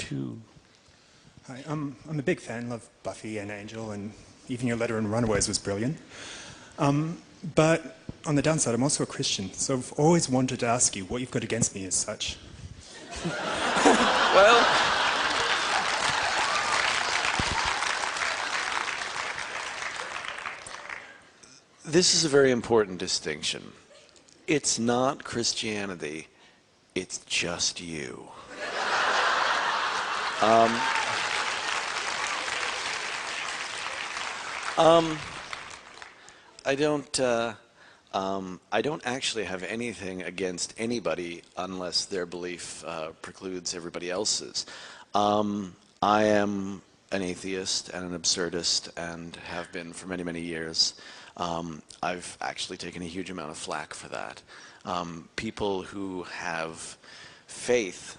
2. Hi, I'm a big fan, love Buffy and Angel, and even your letter in Runaways was brilliant. But on the downside, I'm also a Christian, so I've always wanted to ask you what you've got against me as such. Well, this is a very important distinction. It's not Christianity, it's just you. I don't actually have anything against anybody unless their belief precludes everybody else's. I am an atheist and an absurdist and have been for many, many years. I've actually taken a huge amount of flack for that. People who have faith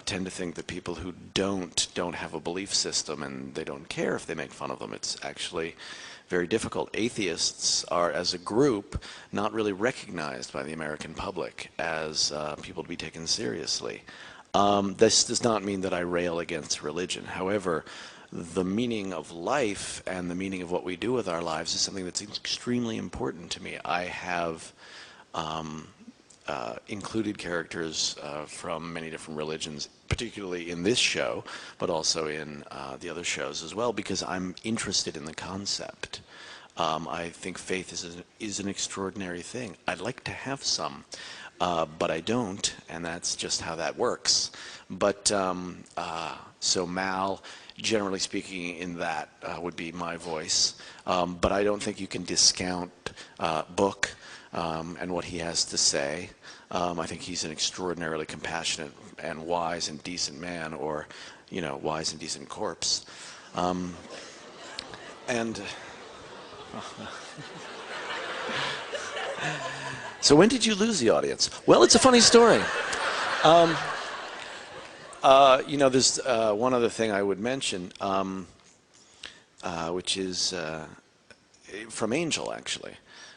tend to think that people who don't have a belief system, and they don't care if they make fun of them. It's actually very difficult. Atheists are, as a group, not really recognized by the American public as people to be taken seriously. This does not mean that I rail against religion. However, the meaning of life and the meaning of what we do with our lives is something that's extremely important to me. I have included characters from many different religions, particularly in this show, but also in the other shows as well, because I'm interested in the concept. I think faith is an extraordinary thing. I'd like to have some, but I don't, and that's just how that works. But so Mal, generally speaking, in that would be my voice. But I don't think you can discount Book and what he has to say. I think he's an extraordinarily compassionate and wise and decent man, or, you know, wise and decent corpse. So when did you lose the audience? Well, it's a funny story. You know, there's one other thing I would mention, which is from Angel, actually.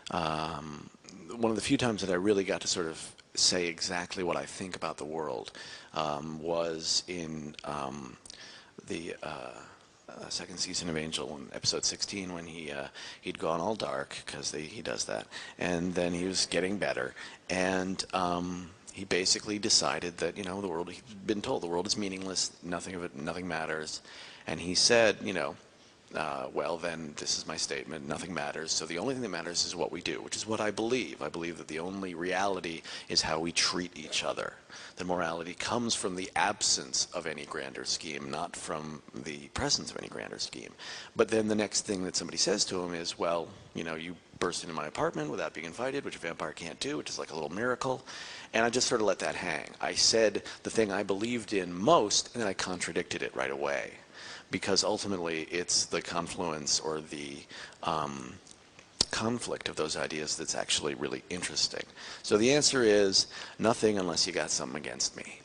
One of the few times that I really got to sort of say exactly what I think about the world was in the second season of Angel, in episode 16, when he'd gone all dark, because he does that, and then he was getting better, and he basically decided that, you know, the world, he'd been told the world is meaningless, nothing matters, and he said, you know, well, then this is my statement, nothing matters, so the only thing that matters is what we do, which is what I believe. I believe that the only reality is how we treat each other. That morality comes from the absence of any grander scheme, not from the presence of any grander scheme. But then the next thing that somebody says to him is, well, you know, you burst into my apartment without being invited, which a vampire can't do, which is like a little miracle. And I just sort of let that hang. I said the thing I believed in most, and then I contradicted it right away. Because ultimately it's the confluence or the conflict of those ideas that's actually really interesting. So the answer is nothing unless you got something against me.